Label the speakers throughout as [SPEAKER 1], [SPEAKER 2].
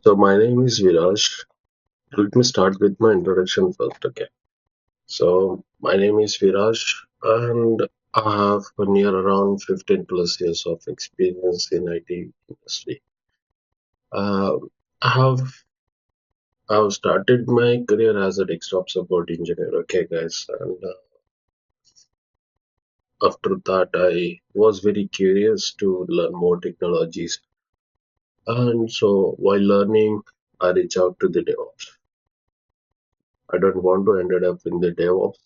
[SPEAKER 1] So my name is Viraj. Let me start with my introduction first, okay? So my name is Viraj and I have near around 15 plus years of experience in IT industry. Uh, I have started my career as a desktop support engineer, okay guys, and after that I was very curious to learn more technologies, and so while learning I reach out to the DevOps. I don't want to end up in the DevOps.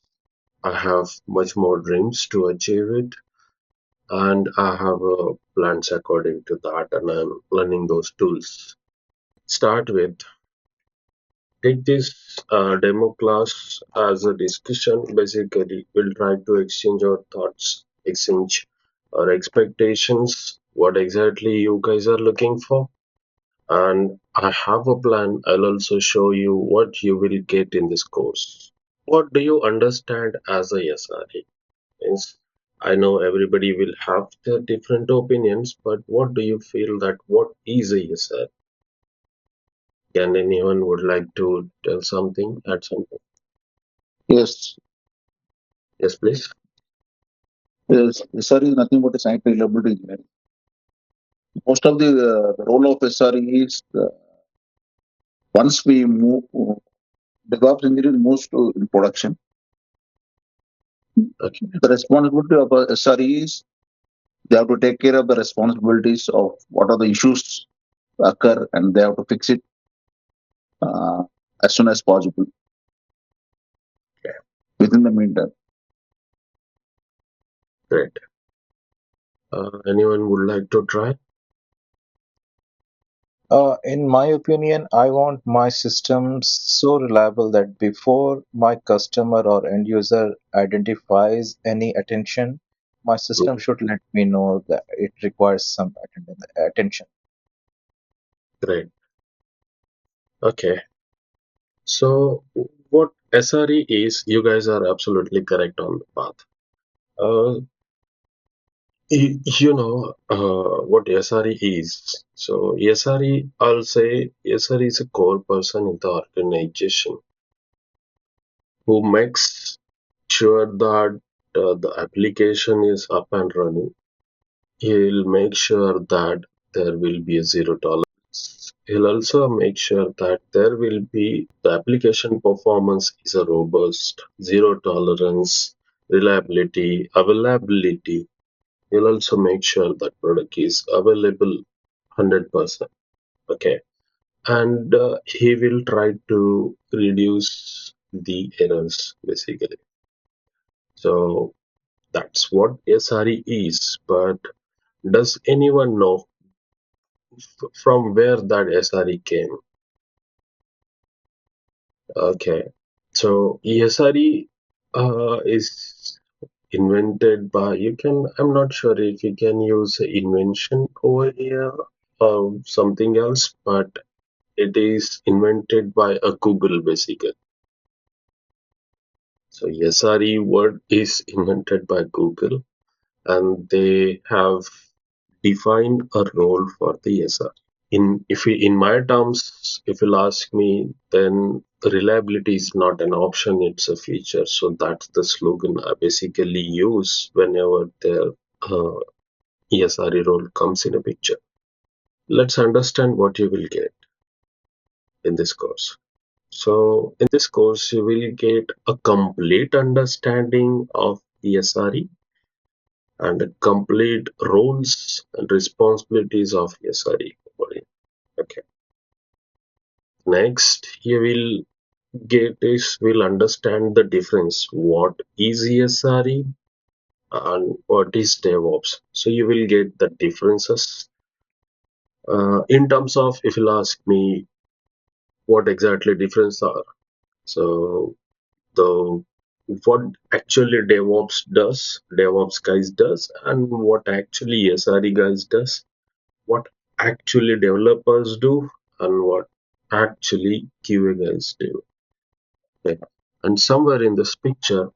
[SPEAKER 1] I have much more dreams to achieve it, and I have plans according to that, and I'm learning those tools. Start with take this demo class as a discussion. Basically, we'll try to exchange our thoughts, exchange our expectations, what exactly you guys are looking for, and I have a plan. I'll also show you what you will get in this course. What do you understand as a SRE? Means I know everybody will have their different opinions, but what do you feel that what is a user? Can anyone would like to tell something, add something?
[SPEAKER 2] Yes,
[SPEAKER 1] Yes, please.
[SPEAKER 2] yes. SRE is nothing but a site reliability engineer. Most of the role of SRE is once we move, DevOps engineering moves to in production.
[SPEAKER 1] Okay,
[SPEAKER 2] The responsibility of a SRE is they have to take care of the responsibilities of what are the issues occur and they have to fix it uh, as soon as possible
[SPEAKER 1] okay,
[SPEAKER 2] within the meantime.
[SPEAKER 1] great. Anyone would like to try?
[SPEAKER 3] In my opinion, I want my system so reliable that before my customer or end user identifies any attention, my system
[SPEAKER 1] Mhm,
[SPEAKER 3] should let me know that it requires some attention.
[SPEAKER 1] great. Okay. So what SRE is, you guys are absolutely correct on the path. Uh, what SRE is. So SRE, I'll say SRE is a core person in the organization who makes sure that the application is up and running. He'll make sure that there will be a zero tolerance. He'll also make sure that there will be the application performance is a robust, zero tolerance, reliability, availability. He'll also make sure that product is available 100%. Okay. And he will try to reduce the errors basically. So that's what SRE is. But does anyone know from where that SRE came? Okay. So SRE is invented by, I'm not sure if you can use invention over here or something else, but it is invented by a Google basically. So SRE word is invented by Google, and they have defined a role for the SRE. In my terms, if you'll ask me, then reliability is not an option, it's a feature. So that's the slogan I basically use whenever the uh, ESRE role comes in a picture. Let's understand what you will get in this course. So in this course, you will get a complete understanding of ESRE and the complete roles and responsibilities of ESRE. Okay. Next, you will will understand the difference. What is ESRE and what is DevOps? So you will get the differences. In terms of, if you'll ask me, what exactly difference are? So the what actually DevOps guys does, and what actually SRE guys does, what actually developers do, and what actually QA guys do. Okay. And somewhere in this picture,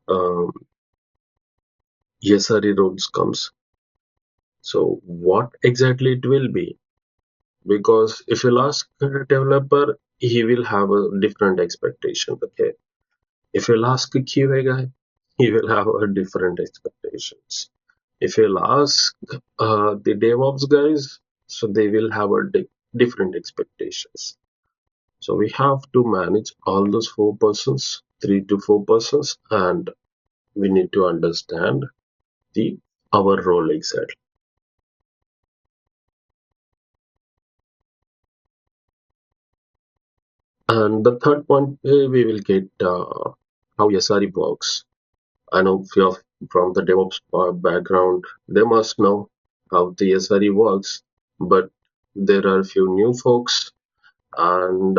[SPEAKER 1] um, SRE roles comes. So what exactly it will be? because if you'll ask a developer, he will have a different expectation. Okay, if you'll ask a QA guy, he will have a different expectations. If you'll ask the DevOps guys, so they will have a different expectations. So we have to manage all those four persons, 3 to 4 persons, and we need to understand the our role exactly. And the third point, we will get how SRE works. I know if you're from the DevOps background, they must know how the SRE works, but there are a few new folks, and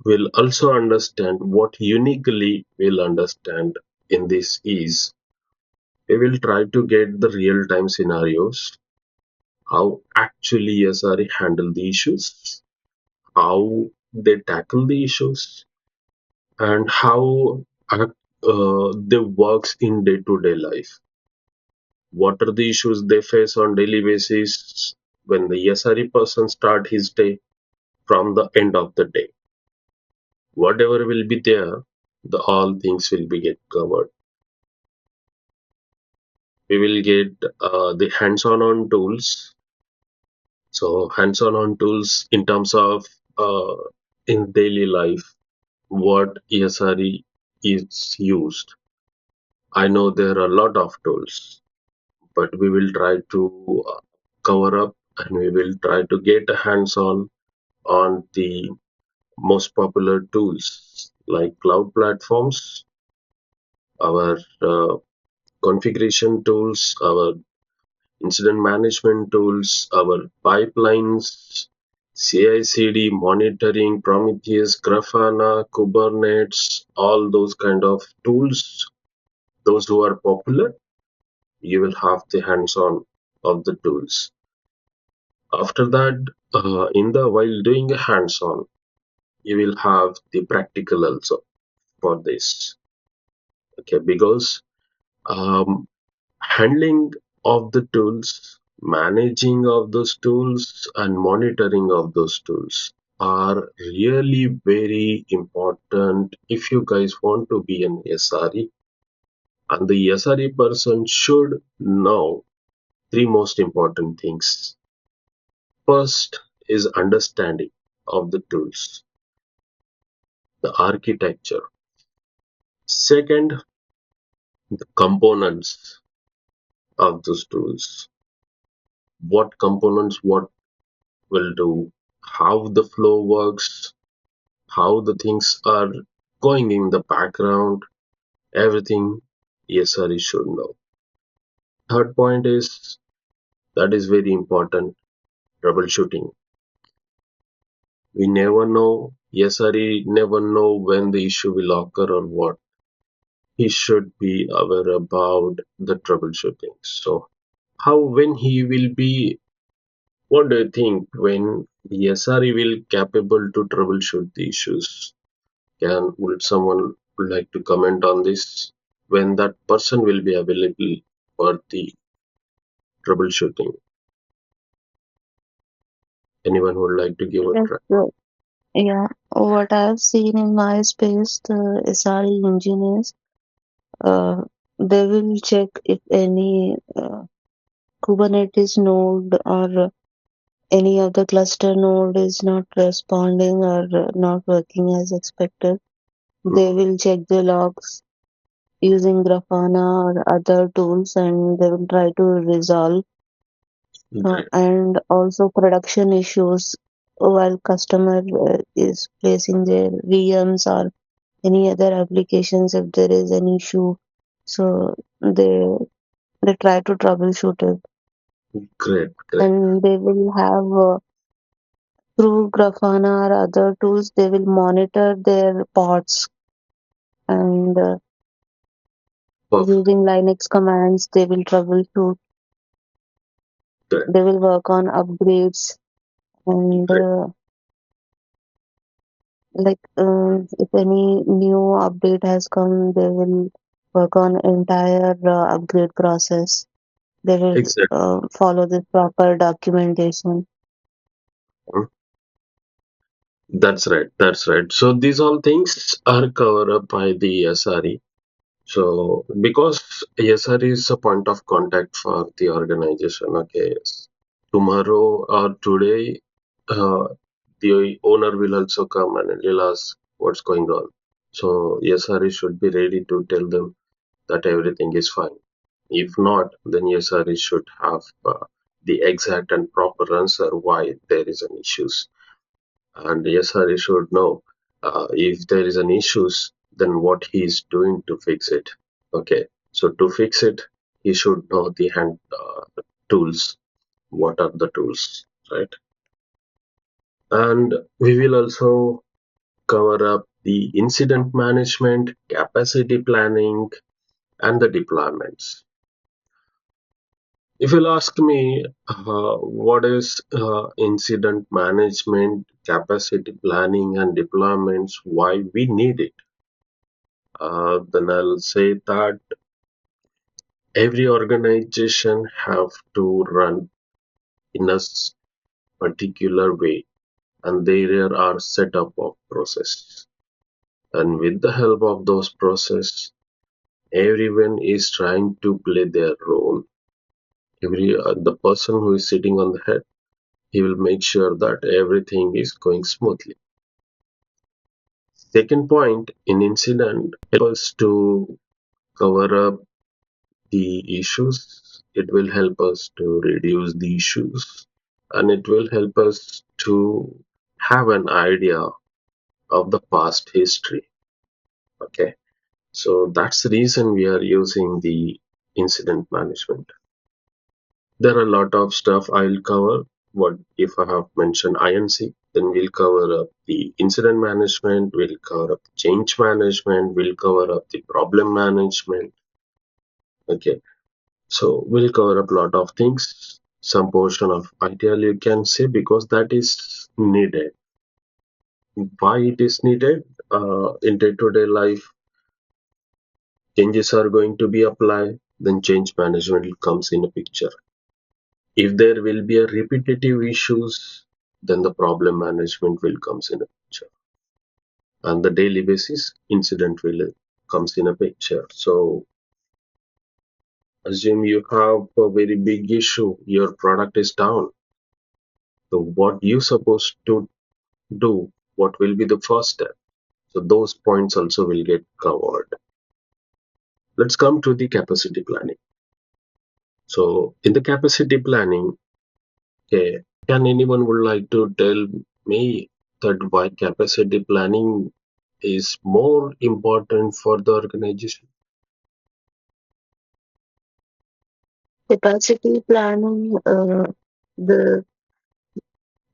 [SPEAKER 1] will also understand what uniquely we'll understand in this is we will try to get the real time scenarios, how actually SRE handle the issues, how they tackle the issues, and how they works in day to day life. What are the issues they face on daily basis when the SRE person start his day from the end of the day? Whatever will be there, the all things will be get covered. We will get the hands-on on tools. So hands-on on tools in terms of uh, in daily life, what SRE is used. I know there are a lot of tools, but we will try to cover up and we will try to get a hands-on on the most popular tools like cloud platforms, our configuration tools, our incident management tools, our pipelines, CI/CD monitoring, Prometheus, Grafana, Kubernetes, all those kind of tools, those who are popular, you will have the hands-on of the tools. After that, in the while doing a hands-on, you will have the practical also for this. Okay, because um, handling of the tools, managing of those tools, and monitoring of those tools are really very important if you guys want to be an SRE. And the SRE person should know three most important things. First is understanding of the tools, the architecture. Second, the components of those tools. What components, what will do, how the flow works, how the things are going in the background, everything SRE should know. Third point is that is very important, troubleshooting. We never know, SRE never know when the issue will occur or what. He should be aware about the troubleshooting. So how when he will be, what do you think when the SRE will capable to troubleshoot the issues? Would someone would like to comment on this? When that person will be available for the troubleshooting? Anyone would like to give a
[SPEAKER 4] Yes,
[SPEAKER 1] try?
[SPEAKER 4] yeah. What I've seen in my space, the SRE engineers, uh, they will check if any Kubernetes node or any of the cluster node is not responding or not working as expected. They
[SPEAKER 1] Mhm.
[SPEAKER 4] will check the logs using Grafana or other tools and they will try to resolve.
[SPEAKER 1] Great,
[SPEAKER 4] And also production issues while customer is placing their VMs or any other applications if there is an issue. So they try to troubleshoot it,
[SPEAKER 1] great, great.
[SPEAKER 4] and they will have through Grafana or other tools they will monitor their pods, and
[SPEAKER 1] Perfect.
[SPEAKER 4] using Linux commands they will troubleshoot.
[SPEAKER 1] Great,
[SPEAKER 4] They will work on upgrades, and
[SPEAKER 1] great.
[SPEAKER 4] if any new update has come, they will work on entire upgrade process. They will
[SPEAKER 1] Exactly.
[SPEAKER 4] follow the proper documentation.
[SPEAKER 1] Hmm? That's right. That's right. So these all things are covered up by the SRE. So because SRE is a point of contact for the organization, okay, tomorrow or today, the owner will also come and he'll ask what's going on. So SRE should be ready to tell them that everything is fine. If not, then SRE should have the exact and proper answer why there is an issues. And SRE should know if there is an issues, then what he is doing to fix it. Okay, so to fix it, he should know the hand tools. What are the tools, right? And we will also cover up the incident management, capacity planning, and the deployments. If you'll ask me, what is incident management, capacity planning, and deployments, why we need it, then I'll say that every organization have to run in a particular way, and there are setup of process. And with the help of those process, everyone is trying to play their role. Every the person who is sitting on the head, he will make sure that everything is going smoothly. Second point, in incident help us to cover up the issues. It will help us to reduce the issues, and it will help us to have an idea of the past history. Okay, so that's the reason we are using the incident management. There are a lot of stuff I'll cover. What if I have mentioned INC? Then we'll cover up the incident management, we'll cover up change management, we'll cover up the problem management. Okay, so we'll cover up a lot of things. Some portion of ITL you can say because that is needed. Why it is needed? In day-to-day life, changes are going to be applied, then change management comes in a picture. If there will be a repetitive issues, then the problem management will comes in a picture. On the daily basis, incident will comes in a picture. So assume you have a very big issue, your product is down. So what you supposed to do? What will be the first step? So those points also will get covered. Let's come to the capacity planning. So in the capacity planning, okay, can anyone would like to tell me that why capacity planning is more important for the organization?
[SPEAKER 4] Capacity planning, the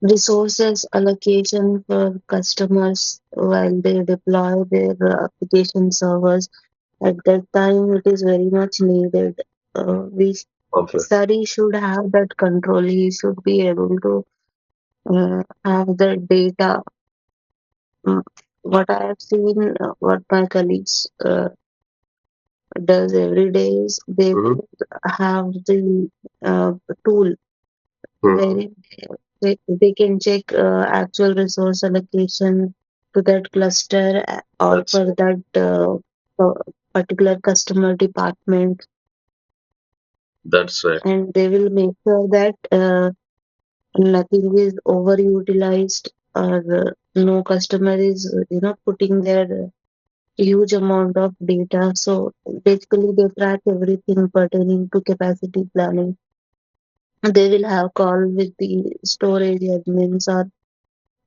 [SPEAKER 4] resources allocation for customers while they deploy their application servers. At that time, it is very much needed. We
[SPEAKER 1] Perfect.
[SPEAKER 4] SRE should have that control. He should be able to have the data. Mm, What I have seen, what my colleagues does every day is they
[SPEAKER 1] Mhm,
[SPEAKER 4] will have the uh, tool
[SPEAKER 1] mhm.
[SPEAKER 4] wherein they can check actual resource allocation to that cluster or
[SPEAKER 1] That's
[SPEAKER 4] for
[SPEAKER 1] right.
[SPEAKER 4] that particular customer department,
[SPEAKER 1] That's right.
[SPEAKER 4] and they will make sure that nothing is overutilized or no customer is putting their huge amount of data. So basically they track everything pertaining to capacity planning. They will have call with the storage admins or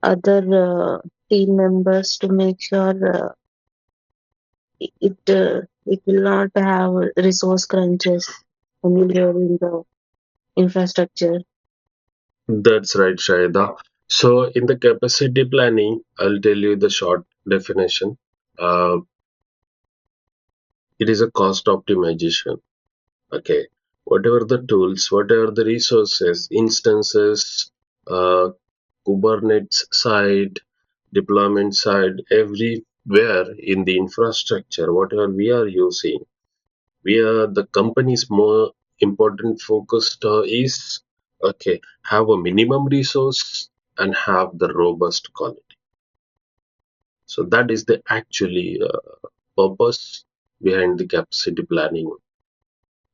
[SPEAKER 4] other team members to make sure it will not have resource crunches anywhere in the infrastructure.
[SPEAKER 1] That's right, Shahida. So in the capacity planning, I'll tell you the short definition. Uh, it is a cost optimization. Okay. Whatever the tools, whatever the resources, instances, uh, Kubernetes side, deployment side, everywhere in the infrastructure, whatever we are using, we are the company's more important focus is okay, have a minimum resource and have the robust quality. So that is the actually purpose behind the capacity planning.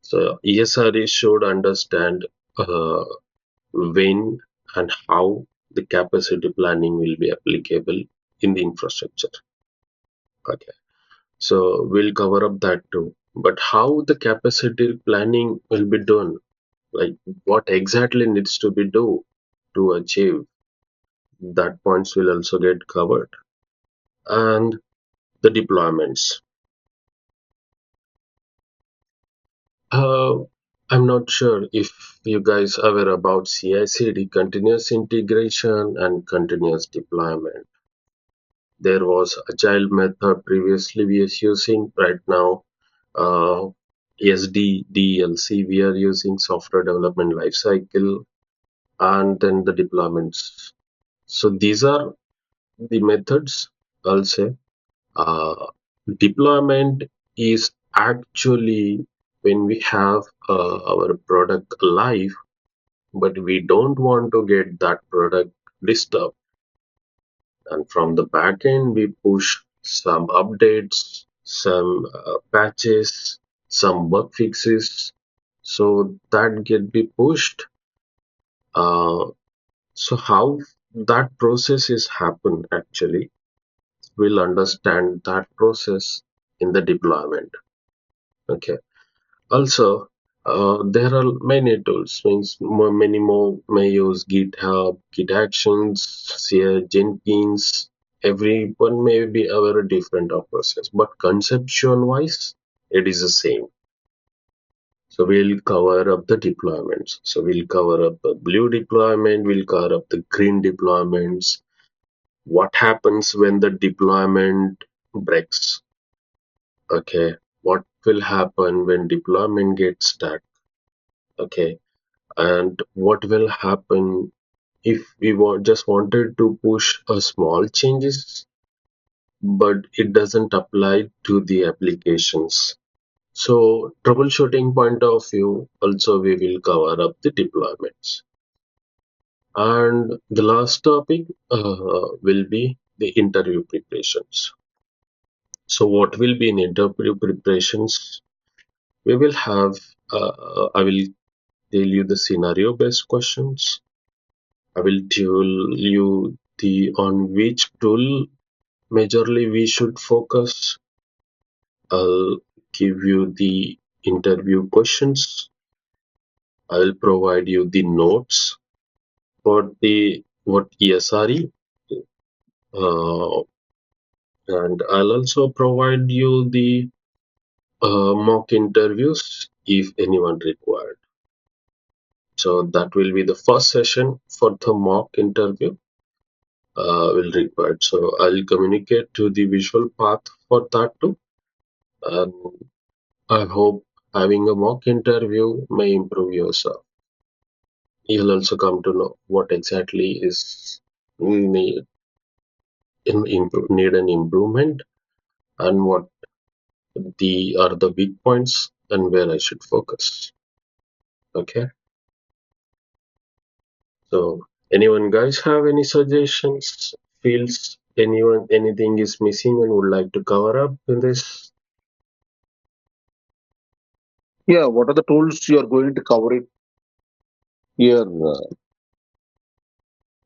[SPEAKER 1] So ESRE should understand uh, when and how the capacity planning will be applicable in the infrastructure. Okay, so we'll cover up that too. But how the capacity planning will be done, like what exactly needs to be done to achieve that points will also get covered. And the deployments. Uh, I'm not sure if you guys are aware about CI/CD, continuous integration and continuous deployment. There was agile method previously we are using. Right now, SDDLC we are using, software development lifecycle, and then the deployments. So these are the methods. I'll say uh, deployment is actually when we have our product live, but we don't want to get that product disturbed. And from the backend, we push some updates, some patches, some bug fixes. So that get be pushed. Uh, so how that process is happen actually, we'll understand that process in the deployment. Okay. Also, there are many tools. Means many more may use GitHub, Git Actions, CI, Jenkins. Everyone may be aware of different of process, but conceptual wise, it is the same. So we'll cover up the deployments. So we'll cover up the blue deployment. We'll cover up the green deployments. What happens when the deployment breaks? Okay. What will happen when deployment gets stuck? Okay, and what will happen if we just wanted to push a small changes, but it doesn't apply to the applications. So troubleshooting point of view, also we will cover up the deployments. And the last topic will be the interview preparations. So what will be in interview preparations? We will have, I will tell you the scenario based questions. I will tell you the on which tool majorly we should focus. I'll give you the interview questions. I'll provide you the notes for the what ESRE, uh, and I'll also provide you the mock interviews if anyone required. So that will be the first session for the mock interview. Will require. So I'll communicate to the Visualpath for that too. And I hope having a mock interview may improve yourself. You'll also come to know what exactly is need, need an improvement and what the are the weak points and where I should focus. Okay. So anyone guys have any suggestions? Feels anything is missing and would like to cover up in this?
[SPEAKER 2] Yeah, what are the tools you are going to cover it here?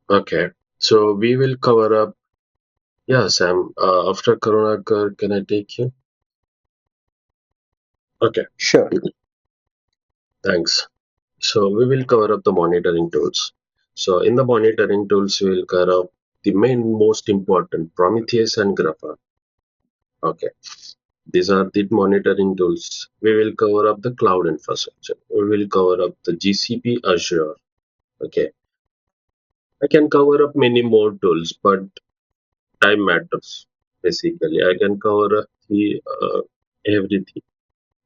[SPEAKER 1] Okay. So we will cover up. Yeah, Sam. After Corona, can I take you? Okay.
[SPEAKER 3] Sure.
[SPEAKER 1] Thanks. So we will cover up the monitoring tools. So in the monitoring tools, we will cover up the main most important Prometheus and Grafana. Okay. These are the monitoring tools. We will cover up the cloud infrastructure. We will cover up the GCP Azure. Okay. I can cover up many more tools, but time matters. Basically, I can cover up everything.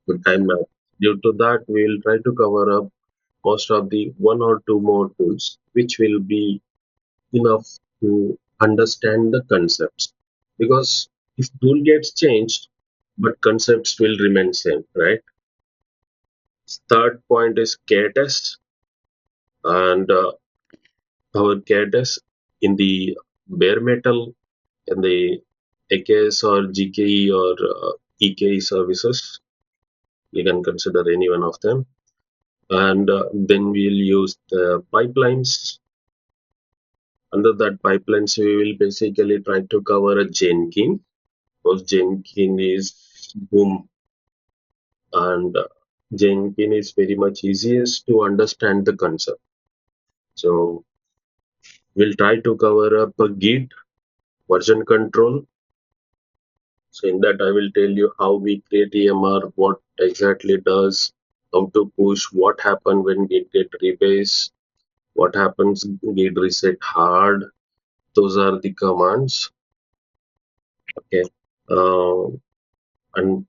[SPEAKER 1] But time matters. Due to that, we will try to cover up most of the one or two more tools, which will be enough to understand the concepts. Because if tool gets changed, but concepts will remain same, right? Third point is care test, and our care test. in the bare metal, in the AKS or GKE or EKE services. You can consider any one of them. And then we'll use the pipelines. Under that pipelines, we will basically try to cover a Jenkins, because Jenkins is boom, and Jenkins is very much easiest to understand the concept. So we'll try to cover up a Git version control. So in that, I will tell you how we create EMR, what exactly it does, how to push, what happens when Git get rebase, what happens Git reset hard. Those are the commands. Okay. Uh, and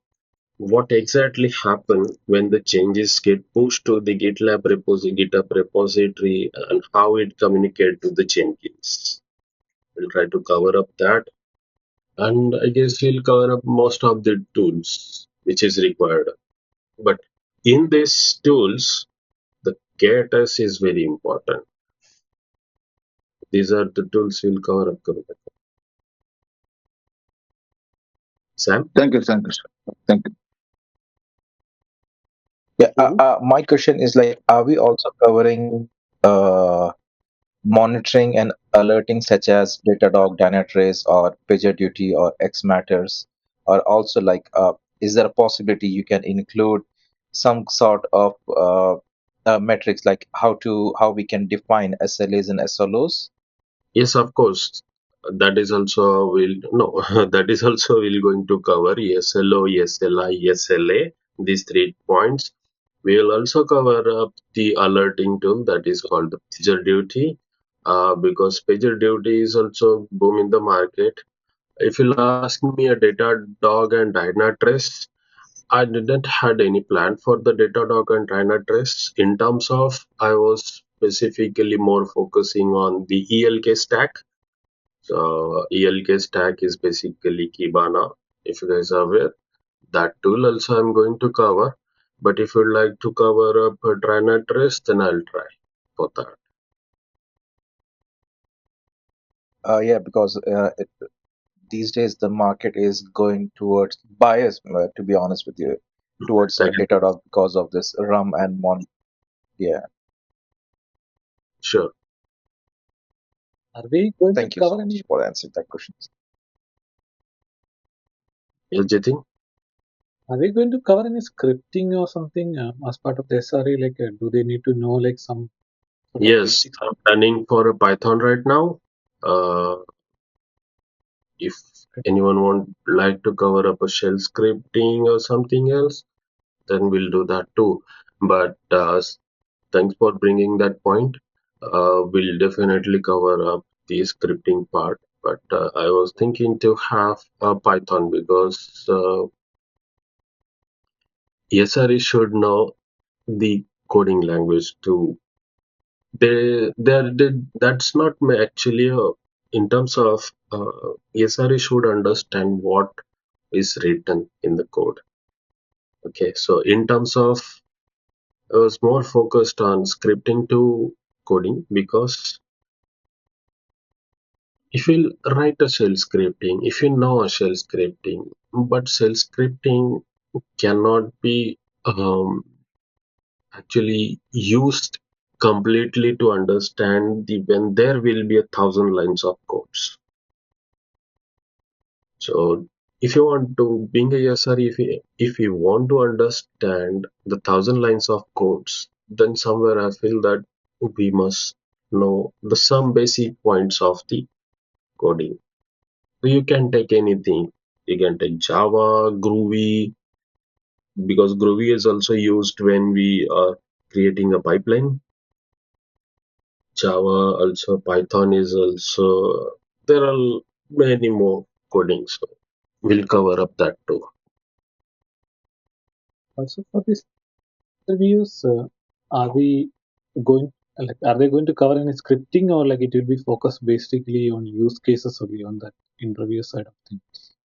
[SPEAKER 1] what exactly happen when the changes get pushed to the GitHub repository, and how it communicate to the Jenkins. We'll try to cover up that, and I guess we'll cover up most of the tools which is required. But in these tools, the KTS is very important. These are the tools we'll cover up. Sam?
[SPEAKER 2] Thank you, thank you, sir. Thank you.
[SPEAKER 3] Yeah,
[SPEAKER 5] Mhm.
[SPEAKER 3] my question is like, are we also covering monitoring and alerting such as Datadog, Dynatrace, or PagerDuty or X Matters? Or also like, is there a possibility you can include some sort of metrics like how we can define SLAs and SLOs?
[SPEAKER 1] Yes, of course. That is also will no. That is also will going to cover SLO, SLI, SLA. These 3 points. We will also cover up the alerting tool that is called the PagerDuty, because PagerDuty is also boom in the market. If you'll ask me a Datadog and Dynatrace, I didn't had any plan for the Datadog and Dynatrace. In terms of, I was specifically more focusing on the ELK stack. So ELK stack is basically Kibana, if you guys are aware. That tool also I'm going to cover. But if you'd like to cover up a Dynatrace, then I'll try for that.
[SPEAKER 3] Yeah, because these days the market is going towards bias, to be honest with you, towards
[SPEAKER 1] Thank you.
[SPEAKER 3] Datadog because of this rum and mon. Yeah,
[SPEAKER 1] Sure.
[SPEAKER 5] Are we going to
[SPEAKER 3] thank you so
[SPEAKER 5] cover
[SPEAKER 3] much
[SPEAKER 5] any?
[SPEAKER 3] for answering that question.
[SPEAKER 1] Yes, Jitin?
[SPEAKER 5] Are we going to cover any scripting or something as part of the SRE? Like, do they need to know like some sort of
[SPEAKER 1] Yes,
[SPEAKER 5] basics?
[SPEAKER 1] I'm planning for a Python right now. If anyone would like to cover up a shell scripting or something else, then we'll do that too. But thanks for bringing that point. We'll definitely cover up the scripting part. But I was thinking to have a Python, because SRE should know the coding language too. That's not actually in terms of SRE should understand what is written in the code. Okay, so in terms of, I was more focused on scripting to coding, because if you write a shell scripting, if you know a shell scripting, but shell scripting cannot be actually used completely to understand the when there will be 1,000 lines of codes. So if you want to being a SRE, if you want to understand the 1,000 lines of codes, then somewhere I feel that we must know the some basic points of the coding. So you can take anything. You can take Java, Groovy, because Groovy is also used when we are creating a pipeline. Java also, Python is also, there are many more coding. So we'll cover up that too.
[SPEAKER 5] Also for these interviews, are we going like are they going to cover any scripting or like it will be focused basically on use cases only on that interview side of things?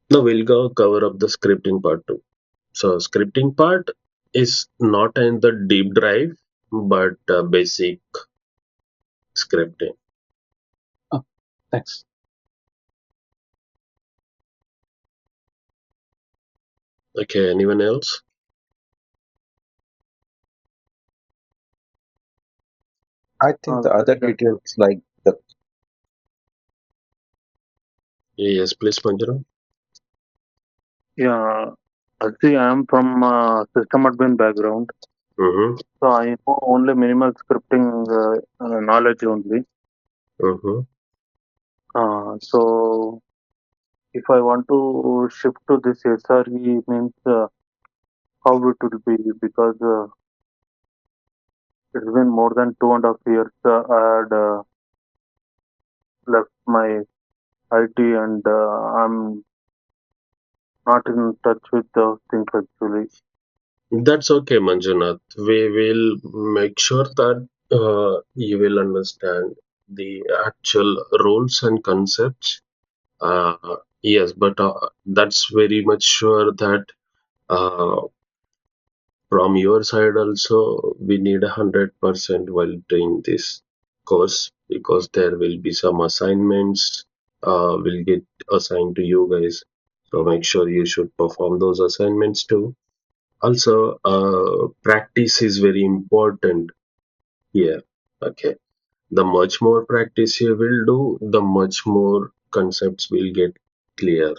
[SPEAKER 1] Now we'll go cover up the scripting part too. So scripting part is not in the deep drive, but basic scripting.
[SPEAKER 5] Thanks.
[SPEAKER 1] Okay, anyone else?
[SPEAKER 3] I think the other details like the
[SPEAKER 1] Yes, please, Manjaro.
[SPEAKER 6] Yeah, actually, I am from system admin background,
[SPEAKER 1] Mm-hmm.
[SPEAKER 6] so I know only minimal scripting knowledge only.
[SPEAKER 1] Mm-hmm.
[SPEAKER 6] So if I want to shift to this SRE means how it will be because it's been more than 2.5 years. I had left my IT and I'm not in touch with those things actually.
[SPEAKER 1] That's okay, Manjunath. We will make sure that you will understand the actual roles and concepts. Yes, but that's very much sure that uh, from your side also we need 100% while doing this course because there will be some assignments will get assigned to you guys. So make sure you should perform those assignments too. Also, practice is very important here. Okay. The much more practice you will do, the much more concepts will get clear.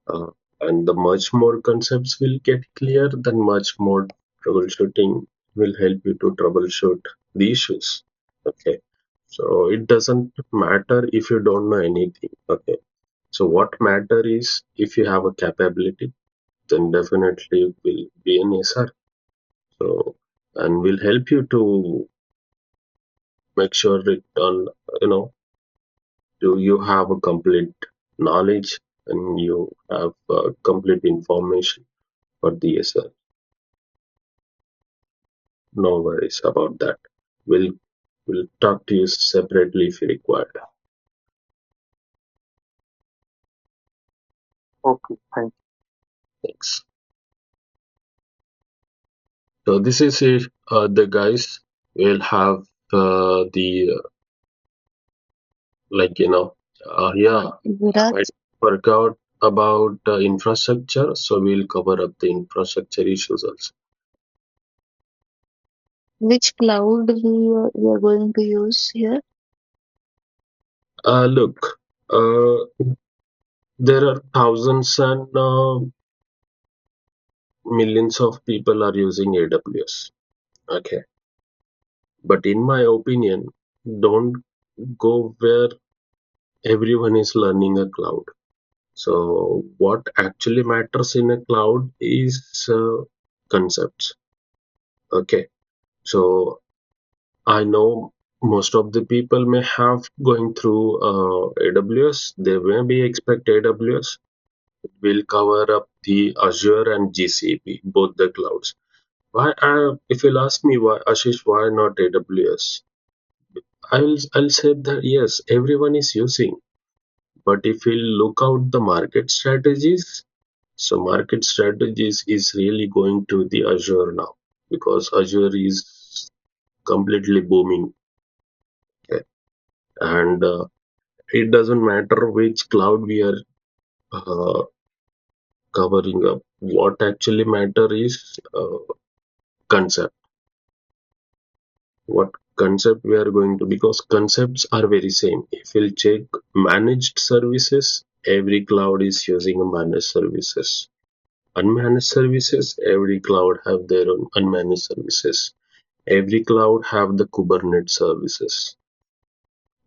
[SPEAKER 1] Uh, and the much more concepts will get clear, then much more troubleshooting will help you to troubleshoot the issues. Okay. So it doesn't matter if you don't know anything. Okay. So what matter is if you have a capability, then definitely you will be an SR. So, and will help you to make sure it on, you know, do you have a complete knowledge and you have complete information for the SR. No worries about that. We'll we'll talk to you separately if required.
[SPEAKER 6] Okay, thank
[SPEAKER 1] Thanks. So this is it. The guys will have the like yeah.
[SPEAKER 4] Viraj,
[SPEAKER 1] I work out about infrastructure, so we'll cover up the infrastructure issues also.
[SPEAKER 4] which cloud we are going to use here?
[SPEAKER 1] Look, there are thousands and millions of people are using AWS. Okay, but in my opinion, don't go where everyone is learning a cloud. So what actually matters in a cloud is concepts. Okay, so I know most of the people may have going through AWS. They may be expect AWS. Will cover up the Azure and GCP, both the clouds. Why? If you'll ask me why, Ashish, why not AWS? I'll say that yes, everyone is using. But if we look out the market strategies, so market strategies is really going to the Azure now because Azure is completely booming. Okay? And it doesn't matter which cloud we are uh, covering up. What actually matter is concept. What concept we are going to, because concepts are very same. If we'll check managed services, every cloud is using a managed services. Unmanaged services, every cloud have their own unmanaged services. Every cloud have the Kubernetes services.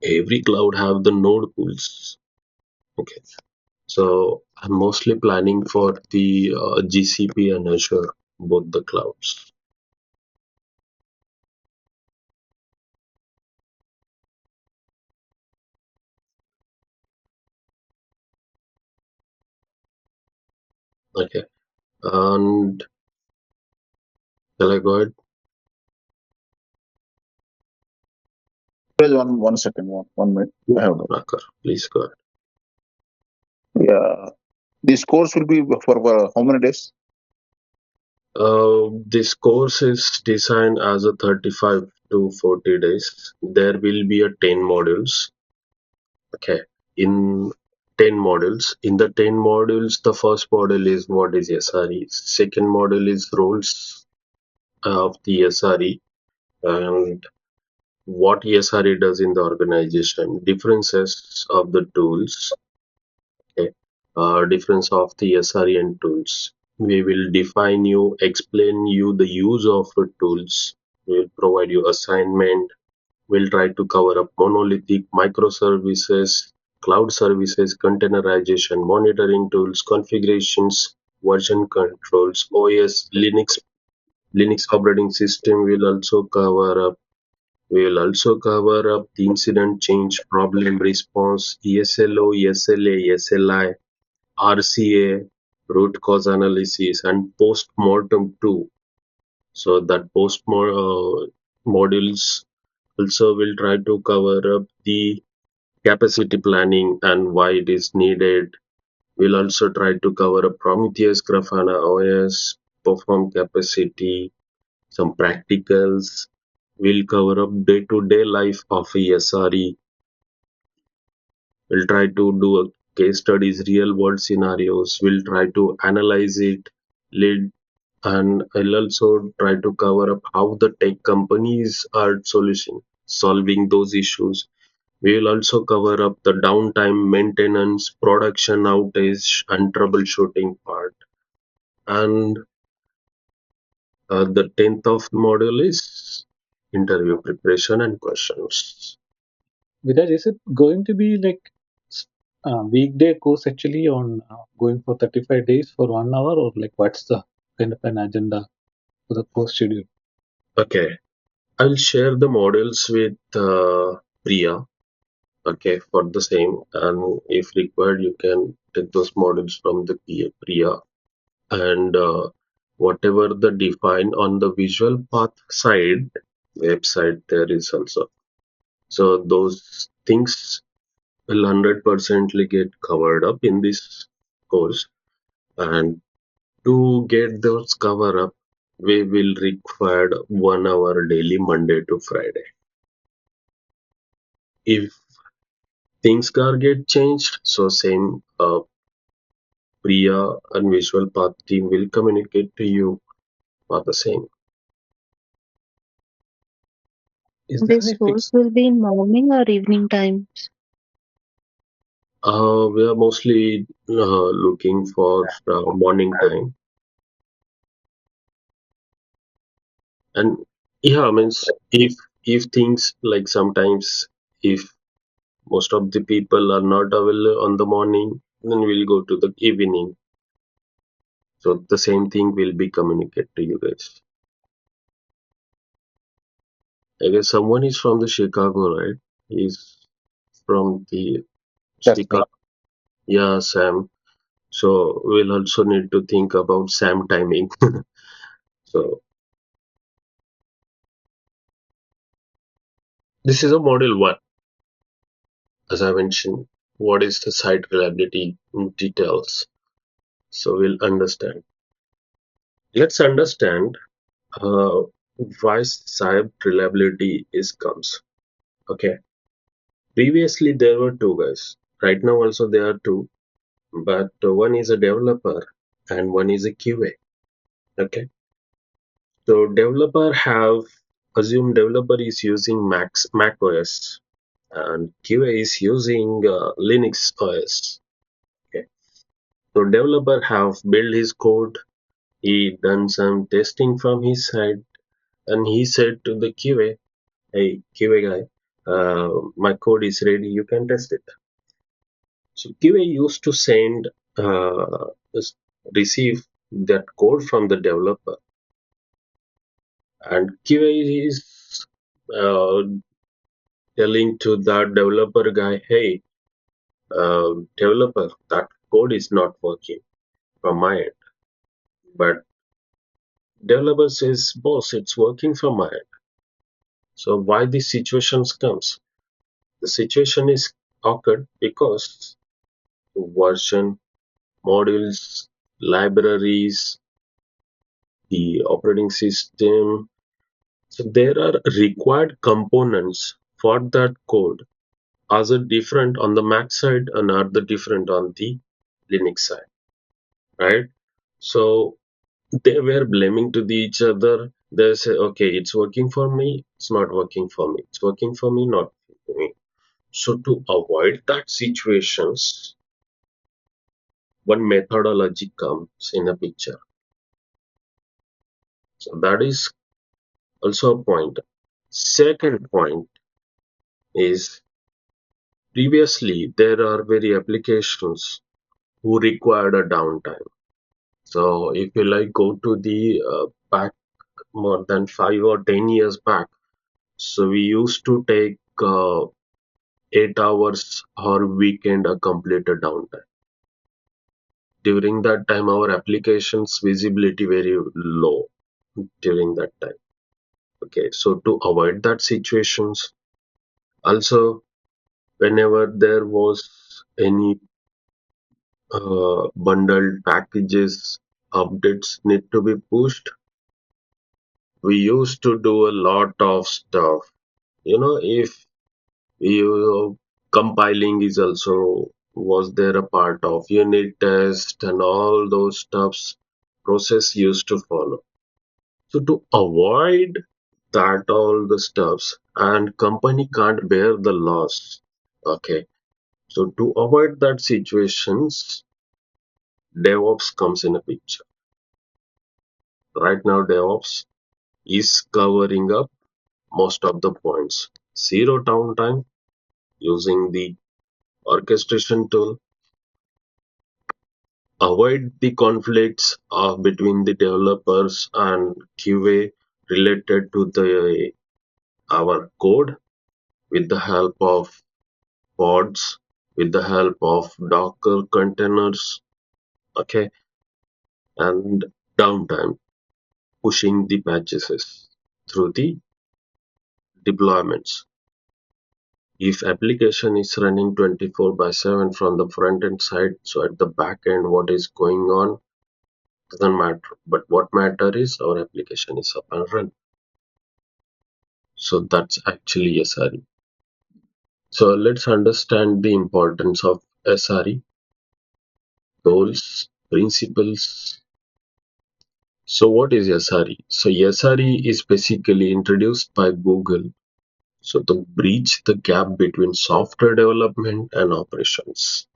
[SPEAKER 1] Every cloud have the node pools. Okay. So I'm mostly planning for the GCP and Azure, both the clouds. Okay. And shall I go ahead?
[SPEAKER 2] Please one second, one minute. I have to.
[SPEAKER 1] Nakar, please go ahead.
[SPEAKER 2] Yeah, this course will be for how many days?
[SPEAKER 1] This course is designed as a 35 to 40 days. There will be a 10 modules. Okay, in 10 modules. In the 10 modules, the first module is what is SRE. Second module is roles of the SRE and what SRE does in the organization, differences of the tools, okay, difference of the SRE and tools. We will define you, explain you the use of the tools. We will provide you assignment. We'll try to cover up monolithic microservices, cloud services, containerization, monitoring tools, configurations, version controls, OS, Linux operating system. We will also cover up the incident change, problem response, ESLO, ESLA, SLI, RCA, root cause analysis, and post-mortem too. So that modules also will try to cover up the capacity planning and why it is needed. We'll also try to cover up Prometheus, Grafana OS, perform capacity, some practicals. We'll cover up day-to-day life of a SRE. We'll try to do a case studies, real world scenarios. We'll try to analyze it, lead, and I'll also try to cover up how the tech companies are solving those issues. We will also cover up the downtime, maintenance, production outage, and troubleshooting part. And the 10th of module is interview preparation and questions.
[SPEAKER 5] Vidaj, is it going to be like weekday course actually on going for 35 days for 1 hour, or like what's the kind of an agenda for the course schedule?
[SPEAKER 1] Okay, I'll share the modules with Priya. Okay, for the same, and if required, you can take those modules from the Priya. And whatever the define on the Visualpath side website, there is also. So those things will 100% get covered up in this course. And to get those cover up, we will require 1 hour daily, Monday to Friday. If things are get changed, so same Priya and Visualpath team will communicate to you for the same.
[SPEAKER 5] Is there
[SPEAKER 4] This
[SPEAKER 5] any fixed?
[SPEAKER 4] course will be in morning or evening time.
[SPEAKER 1] We are mostly looking for morning time, and yeah, means if things like sometimes if most of the people are not available on the morning, then we'll go to the evening. So the same thing will be communicated to you guys. I guess someone is from the Chicago, right? He's from the
[SPEAKER 3] That's me.
[SPEAKER 1] Chicago. Yeah, Sam. So we'll also need to think about Sam timing. So this is a model one, as I mentioned. What is the site reliability in details? So we'll understand. Let's understand uh, why site reliability is comes. Okay. Previously there were two guys. Right now also there are two, but one is a developer and one is a QA. Okay. So developer is using Mac OS and QA is using Linux OS. Okay. So developer have built his code. He done some testing from his side, and he said to the QA, "Hey QA guy, my code is ready. You can test it." So QA used to receive that code from the developer, and QA is uh, telling to that developer guy, "Hey, developer, that code is not working from my end." But developer says, "Boss, it's working from my end." So why these situations comes? The situation is occurred because version, modules, libraries, the operating system. So there are required components for that code Are they different on the Mac side and are they different on the Linux side, right? So they were blaming to each other. They say, okay, it's working for me, it's not working for me, it's working for me, not for me. So to avoid that situations, one methodology comes in a picture. So that is also a point. Second point is previously there are very applications who required a downtime. So if you like go to the back more than 5 or 10 years back, so we used to take 8 hours or weekend a completed downtime. During that time, our applications visibility very low during that time. Okay, so to avoid that situations, also whenever there was any bundled packages updates need to be pushed, we used to do a lot of stuff. If you compiling is also was there a part of unit test and all those stuffs process used to follow. So to avoid that all the stuffs and company can't bear the loss. Okay. So to avoid that situations, DevOps comes in a picture. Right now, DevOps is covering up most of the points. Zero downtime using the orchestration tool, avoid the conflicts between the developers and QA related to the our code with the help of pods, with the help of Docker containers, okay, and downtime, pushing the patches through the deployments. If application is running 24/7 from the front end side, so at the back end, what is going on doesn't matter. But what matter is our application is up and running. So that's actually SRE. So let's understand the importance of SRE, goals, principles. So what is SRE? So SRE is basically introduced by Google. So to bridge the gap between software development and operations.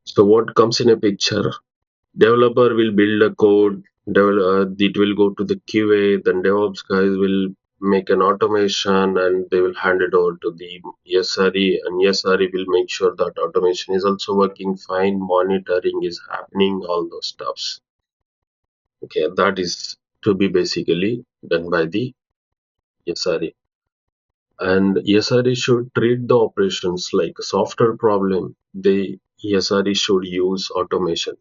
[SPEAKER 1] So what comes in a picture? Developer will build a code, it will go to the QA, then DevOps guys will make an automation and they will hand it over to the SRE, and SRE will make sure that automation is also working fine, monitoring is happening, all those stuffs. Okay, that is to be basically done by the SRE. And SRE should treat the operations like a software problem. The SRE should use automation,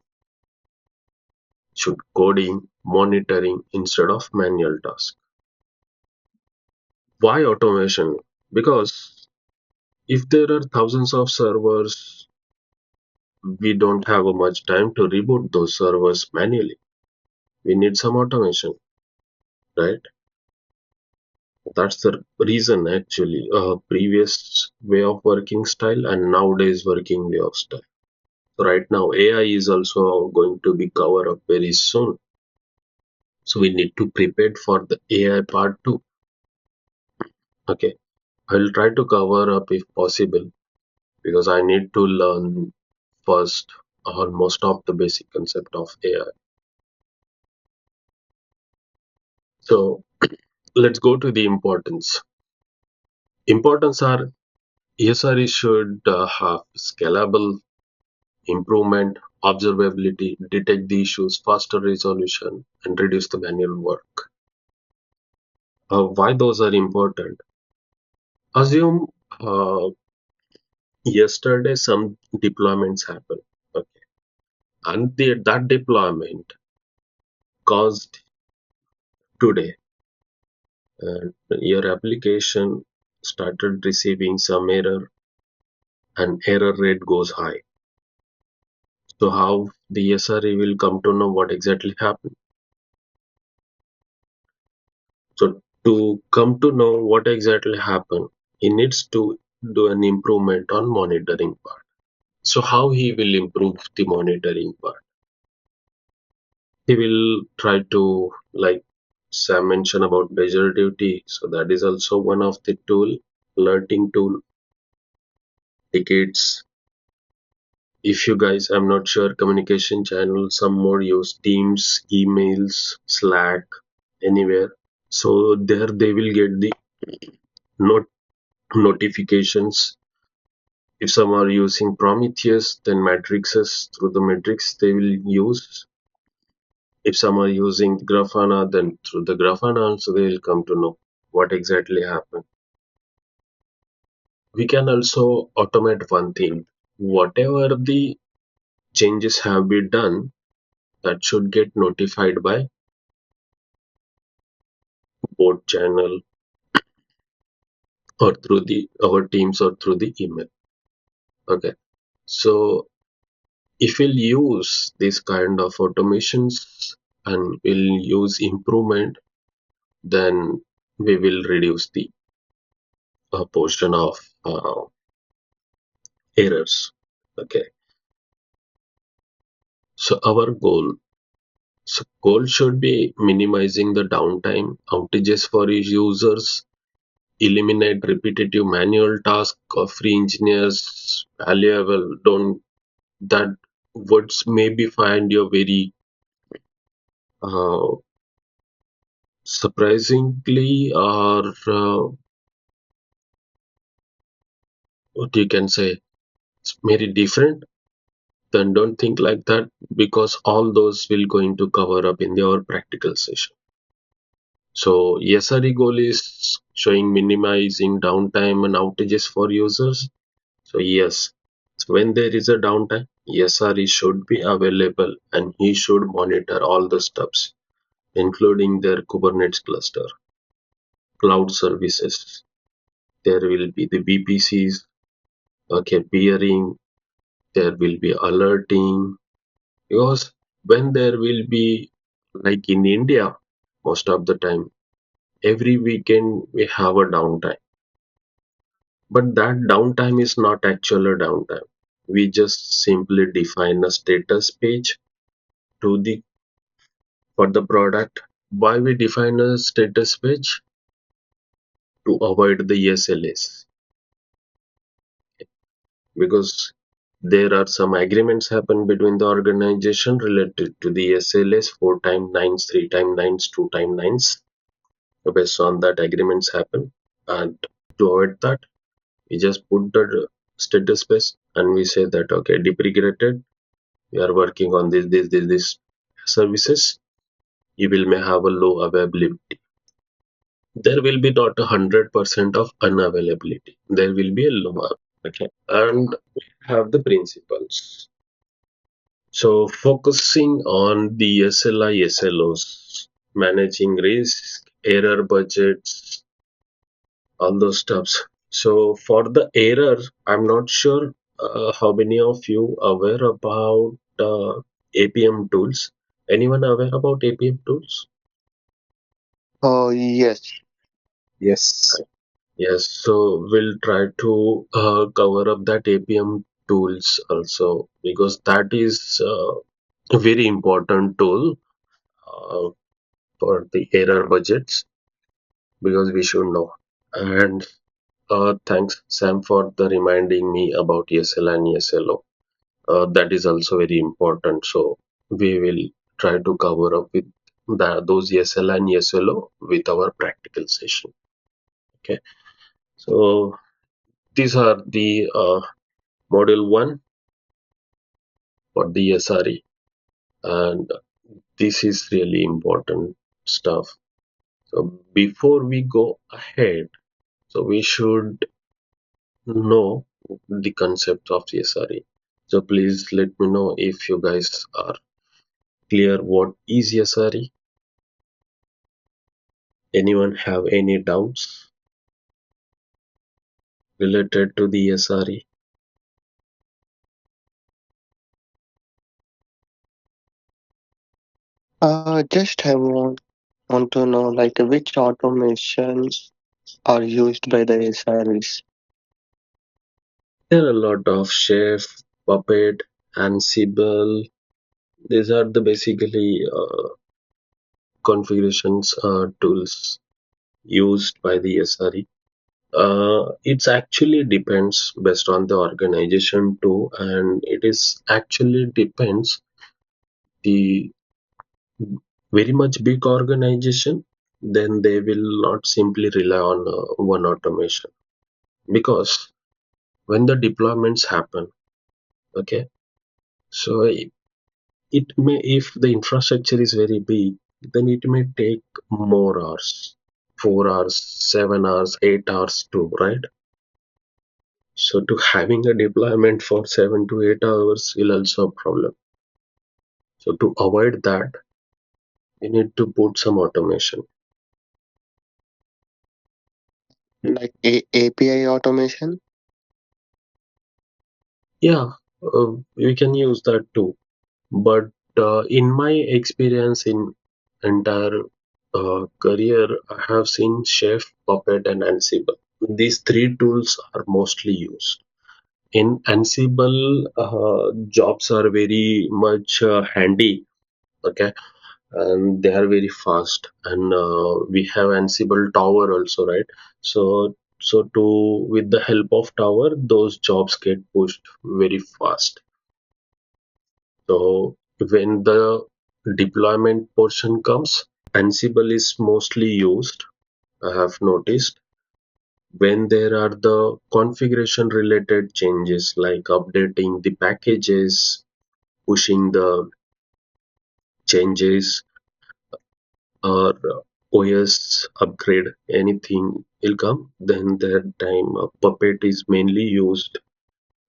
[SPEAKER 1] should coding, monitoring instead of manual tasks. Why automation? Because if there are thousands of servers, we don't have much time to reboot those servers manually. We need some automation, right? That's the reason actually. Previous way of working style and nowadays working way of style. So right now AI is also going to be covered up very soon. So we need to prepare for the AI part too. Okay. I'll try to cover up if possible because I need to learn first or most of the basic concept of AI. So let's go to the importance. Importance are SRE should have scalable improvement, observability, detect the issues, faster resolution, and reduce the manual work. Why those are important? Assume yesterday some deployments happened, okay, and that deployment caused today and your application started receiving some error and error rate goes high. So how the SRE will come to know what exactly happened? So to come to know what exactly happened, he needs to do an improvement on monitoring part. So how he will improve the monitoring part? He will try to, like Sam mentioned about Azure duty. So that is also one of the tool, alerting tool, tickets. If you guys, I'm not sure, communication channel, some more use Teams, emails, Slack, anywhere. So there they will get the not notifications. If some are using Prometheus, then matrices, through the matrix they will use. If some are using Grafana, then through the Grafana also they will come to know what exactly happened. We can also automate one thing. Whatever the changes have been done, that should get notified by board channel or through the our teams or through the email. Okay. So if we'll use this kind of automations and we'll use improvement, then we will reduce the portion of errors. Okay. So our goal should be minimizing the downtime, outages for users, eliminate repetitive manual tasks of free engineers, valuable. Don't that words maybe find you very uh, surprisingly or what you can say, it's very different. Then don't think like that, because all those will going to cover up in our practical session. So SRE goal is showing minimizing downtime and outages for users. So yes, so when there is a downtime, SRE should be available and he should monitor all the steps, including their Kubernetes cluster, cloud services. There will be the VPCs, okay, peering, there will be alerting, because when there will be, like in India, most of the time, every weekend we have a downtime. But that downtime is not actual a downtime. We just simply define a status page to the for the product. Why we define a status page? To avoid the SLAs, because there are some agreements happen between the organization related to the SLAs, 4 times 9s, 3 times 9s, 2 times 9s. So based on that agreements happen, and to avoid that, we just put the status page and we say that okay, deprecated, we are working on this services. You will may have a low availability. There will be not 100% of unavailability. There will be a low. Okay, and we have the principles. So focusing on the SLI, SLOs, managing risk, error budgets, all those stuffs. So for the error, I'm not sure how many of you aware about APM tools. Anyone aware about APM tools?
[SPEAKER 7] Yes.
[SPEAKER 3] Yes.
[SPEAKER 1] Yes, so we'll try to cover up that APM tools also, because that is a very important tool uh, for the error budgets, because we should know. And thanks Sam for the reminding me about ESL and ESLO. That is also very important. So we will try to cover up with those ESL and ESLO with our practical session. Okay, so these are the module 1 for the SRE, and this is really important stuff. So before we go ahead, so we should know the concept of SRE. So please let me know if you guys are clear what is SRE. Anyone have any doubts related to the SRE?
[SPEAKER 7] Just I want to know like which automations. are used by the SREs?
[SPEAKER 1] There are a lot of Chef, Puppet, Ansible. These are the basically configurations tools used by the SRE. It's actually depends based on the organization too, and it is actually depends the very much big organization. Then they will not simply rely on one automation, because when the deployments happen, okay, so it may, if the infrastructure is very big, then it may take more hours, 4 hours, 7 hours, 8 hours too, right? So to having a deployment for 7 to 8 hours will also a problem. So to avoid that, you need to put some automation.
[SPEAKER 7] Like API automation?
[SPEAKER 1] Yeah, we can use that too. But in my experience in entire career, I have seen Chef, Puppet, and Ansible. These three tools are mostly used. In Ansible, jobs are very much handy, okay, and they are very fast. And we have Ansible Tower also, right? So to with the help of Tower, those jobs get pushed very fast. So when the deployment portion comes, Ansible is mostly used. I have noticed when there are the configuration related changes like updating the packages, pushing the changes, or OS upgrade, anything will come, then that time Puppet is mainly used.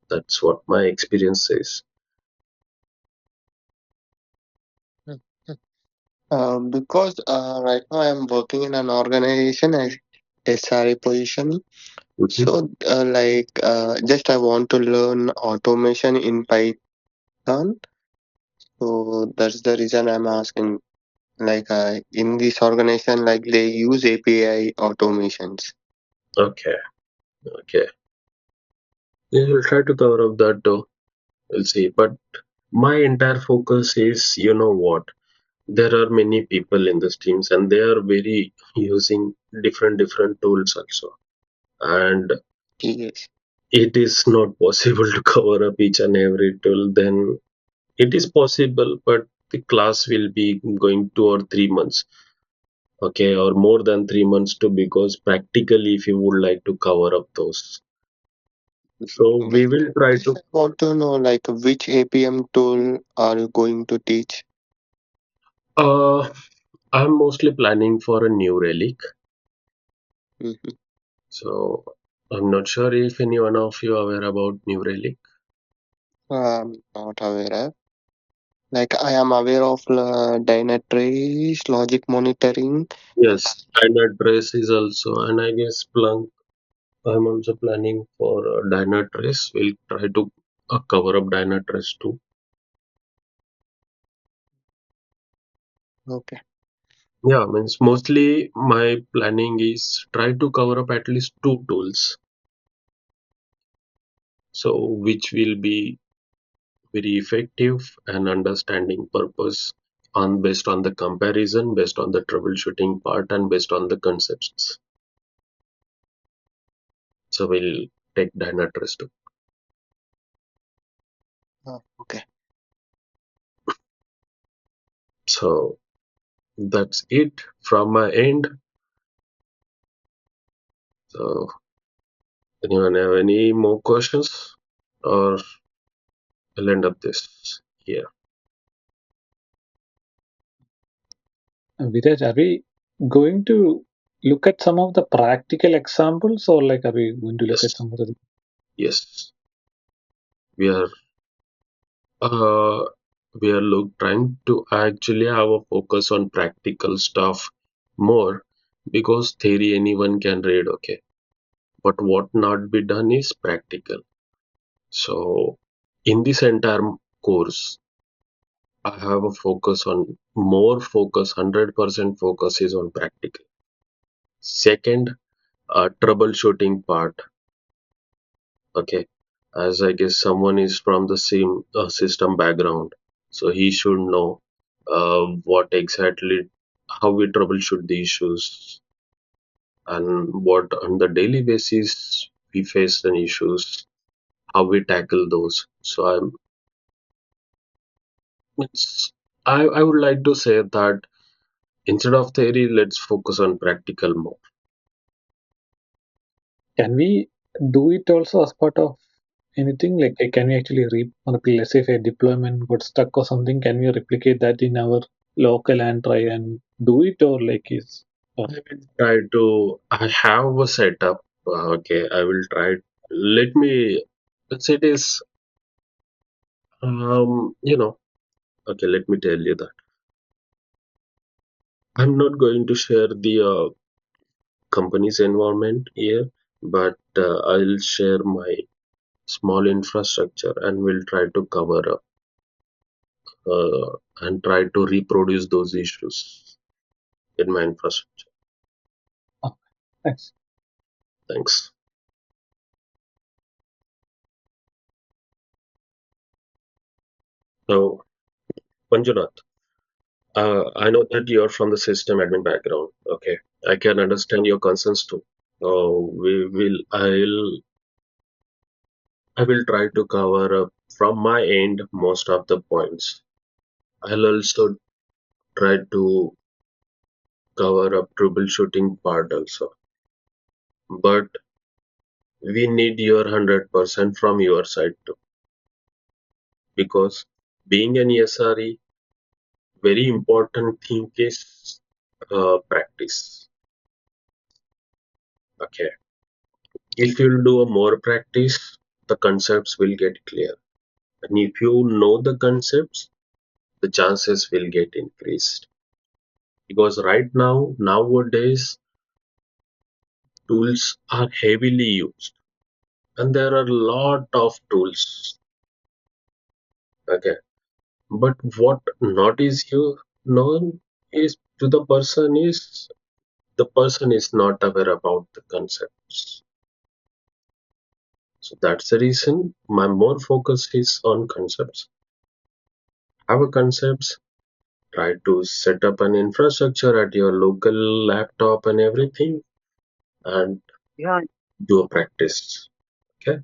[SPEAKER 1] That's what my experience says.
[SPEAKER 7] Because right now I'm working in an organization as SRE position.
[SPEAKER 1] Mhm.
[SPEAKER 7] So, just I want to learn automation in Python. So that's the reason I'm asking. In this organization, like they use API automations.
[SPEAKER 1] Okay, okay. We will try to cover up that too. We'll see. But my entire focus is, you know what? There are many people in the teams, and they are very using different tools also. And
[SPEAKER 7] Yes.
[SPEAKER 1] it is not possible to cover up each and every tool. Then it is possible, but the class will be going 2 or 3 months, okay, or more than 3 months too, because practically, if you would like to cover up those, so we
[SPEAKER 7] Like,
[SPEAKER 1] will try
[SPEAKER 7] just
[SPEAKER 1] to.
[SPEAKER 7] I want to know like which APM tool are you going to teach?
[SPEAKER 1] Uh, I'm mostly planning for a new relic,
[SPEAKER 7] Mhm.
[SPEAKER 1] so I'm not sure if any one of you are aware about new relic.
[SPEAKER 7] Not aware of. Like I am aware of Dynatrace, logic monitoring.
[SPEAKER 1] Yes, and address is also, and I guess Splunk. I'm also planning for Dynatrace. We'll try to cover up Dynatrace too.
[SPEAKER 7] Okay.
[SPEAKER 1] Yeah, means mostly my planning is try to cover up at least two tools, so which will be very effective and understanding purpose on based on the comparison, based on the troubleshooting part, and based on the concepts. So we'll take Dynatrace too.
[SPEAKER 7] Okay.
[SPEAKER 1] So that's it from my end. So anyone have any more questions, or I'll end up this here?
[SPEAKER 5] Viraj, are we going to look at some of the practical examples, or like are we going to look at
[SPEAKER 1] Yes,
[SPEAKER 5] some of the?
[SPEAKER 1] yes. We are uh, we are trying to actually have a focus on practical stuff more, because theory anyone can read, okay, but what not be done is practical. So in this entire course, I have a focus on more focus, 100% focus is on practical. Second, troubleshooting part. Okay, as I guess someone is from the same system background, so he should know what exactly how we troubleshoot the issues and what on the daily basis we face the issues, how we tackle those. So it's, I would like to say that instead of theory, let's focus on practical more.
[SPEAKER 5] Can we do it also as part of anything? Like, can we actually let's say if a deployment got stuck or something, can we replicate that in our local and try and do it, or like is
[SPEAKER 1] I will try to. I have a setup. Okay, I will try. Let me. Let's say it is. You know. Okay, let me tell you that I'm not going to share the company's environment here, but I'll share my small infrastructure and we'll try to cover up and try to reproduce those issues in my infrastructure.
[SPEAKER 5] oh, thanks.
[SPEAKER 1] Thanks. So, Manjunath, I know that you're from the system admin background. Okay, I can understand your concerns too. I will try to cover up from my end most of the points. I'll also try to cover up troubleshooting part also. But we need your 100% from your side too. Because being an SRE, very important thing is practice. Okay. If you'll do a more practice, the concepts will get clear. And if you know the concepts, the chances will get increased. Because right now, nowadays, tools are heavily used. And there are a lot of tools. Okay. But what not is you known is to the person is not aware about the concepts. So that's the reason my more focus is on concepts. Have a concepts, try to set up an infrastructure at your local laptop and everything, and
[SPEAKER 6] Yeah,
[SPEAKER 1] do a practice. Okay.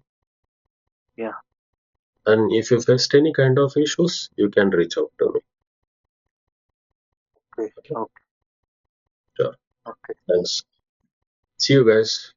[SPEAKER 6] yeah.
[SPEAKER 1] And if you faced any kind of issues, you can reach out to me.
[SPEAKER 6] Okay,
[SPEAKER 1] Okay.
[SPEAKER 6] okay,
[SPEAKER 1] Sure.
[SPEAKER 6] okay.
[SPEAKER 1] Thanks. See you guys.